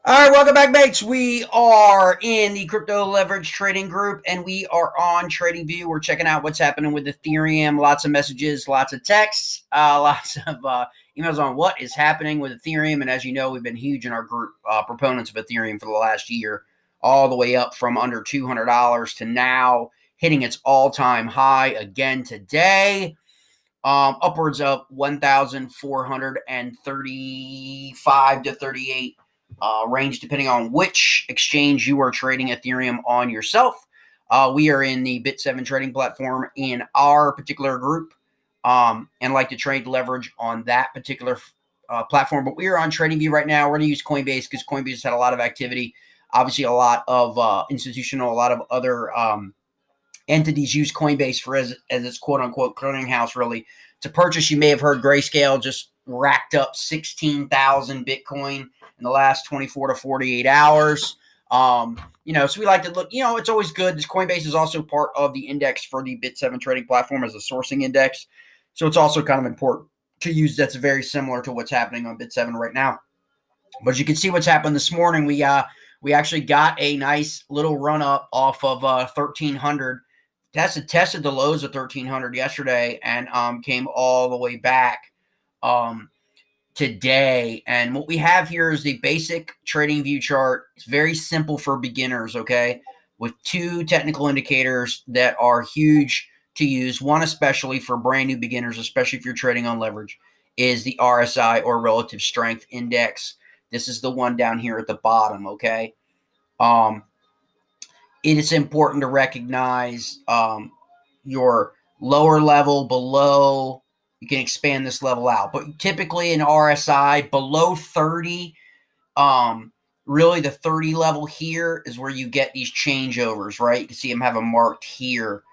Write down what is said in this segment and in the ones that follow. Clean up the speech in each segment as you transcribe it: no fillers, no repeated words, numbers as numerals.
All right, welcome back, mates. We are in the crypto leverage trading group, and we are on TradingView. We're checking out what's happening with Ethereum. Lots of messages, lots of texts, lots of emails on what is happening with Ethereum. And as you know, we've been huge in our group, proponents of Ethereum for the last year, all the way up from under $200 to now hitting its all-time high again today. Upwards of 1,435 to 38 range, depending on which exchange you are trading Ethereum on yourself. We are in the Bitseven trading platform in our particular group, and like to trade leverage on that particular platform. But we are on TradingView right now. We're going to use Coinbase because Coinbase has had a lot of activity. Obviously, a lot of institutional, a lot of other entities use Coinbase for as its quote-unquote clearinghouse, really, to purchase. You may have heard Grayscale just racked up 16,000 Bitcoin in the last 24 to 48 hours. So we like to look, it's always good. This Coinbase is also part of the index for the Bitseven trading platform as a sourcing index. So it's also kind of important to use. That's very similar to what's happening on Bitseven right now. But as you can see what's happened this morning, we actually got a nice little run up off of 1,300. Tested the lows of 1,300 yesterday and came all the way back today. And what we have here is the basic TradingView chart. It's very simple for beginners, okay, with two technical indicators that are huge to use. One, especially for brand new beginners, especially if you're trading on leverage, is the RSI, or relative strength index. This is the one down here at the bottom, okay? It is important to recognize your lower level below. You can expand this level out, but typically in RSI below 30, really the 30 level here is where you get these changeovers, right? You can see them have a marked here.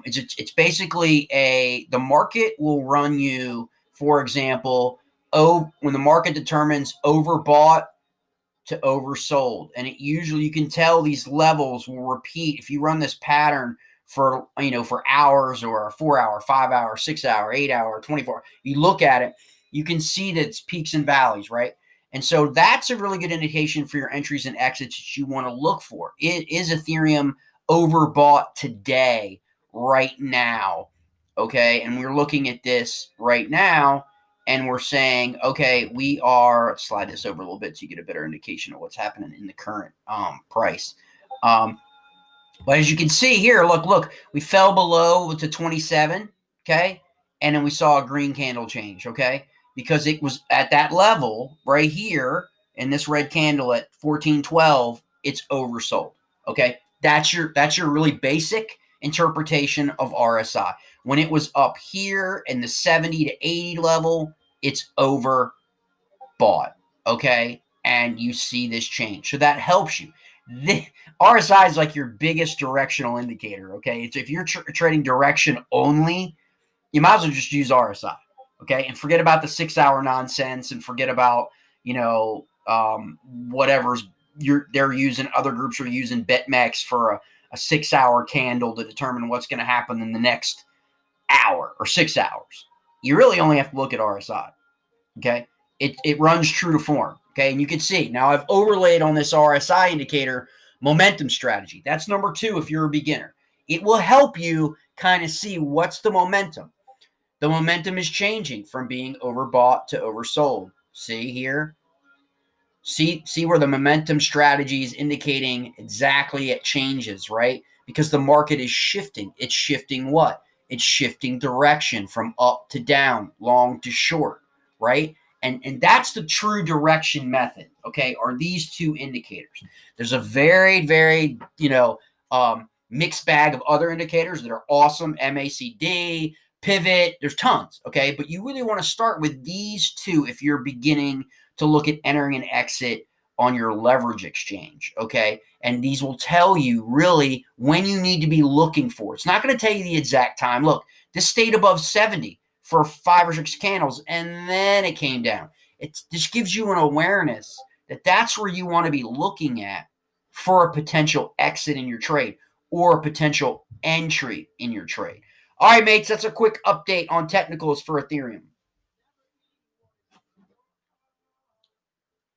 It's basically the market will run you, for example, when the market determines overbought to oversold, and it usually, you can tell these levels will repeat if you run this pattern for hours, or a 4 hour, 5 hour, 6 hour, 8 hour, 24. You look at it, you can see that it's peaks and valleys, right? And so that's a really good indication for your entries and exits that you want to look for. Is Ethereum overbought today, right now? Okay, and we're looking at this right now, and we're saying, okay, let's slide this over a little bit so you get a better indication of what's happening in the current price. But as you can see here, look, we fell below to 27, okay? And then we saw a green candle change, okay? Because it was at that level right here in this red candle at 1412, it's oversold, okay? That's your really basic interpretation of RSI. When it was up here in the 70 to 80 level, it's overbought, okay? And you see this change. So that helps you. The RSI is like your biggest directional indicator, okay? It's if you're trading direction only, you might as well just use RSI, okay? And forget about the 6 hour nonsense, and forget about, whatever's they're using. Other groups are using BitMEX for a 6 hour candle to determine what's going to happen in the next hour or 6 hours. You really only have to look at RSI, okay? It runs true to form, okay? And you can see, now I've overlaid on this RSI indicator momentum strategy. That's number 2 if you're a beginner. It will help you kind of see what's the momentum. The momentum is changing from being overbought to oversold. See here? See where the momentum strategy is indicating exactly it changes, right? Because the market is shifting. It's shifting what? It's shifting direction from up to down, long to short, right? And that's the true direction method, okay, are these two indicators. There's a very, very, mixed bag of other indicators that are awesome, MACD, pivot, there's tons, okay? But you really want to start with these two if you're beginning to look at entering and exit on your leverage exchange, okay? And these will tell you really when you need to be looking for. It's not going to tell you the exact time. Look, this stayed above 70 for 5 or 6 candles, and then it came down. It just gives you an awareness that that's where you want to be looking at for a potential exit in your trade or a potential entry in your trade. All right, mates, that's a quick update on technicals for Ethereum.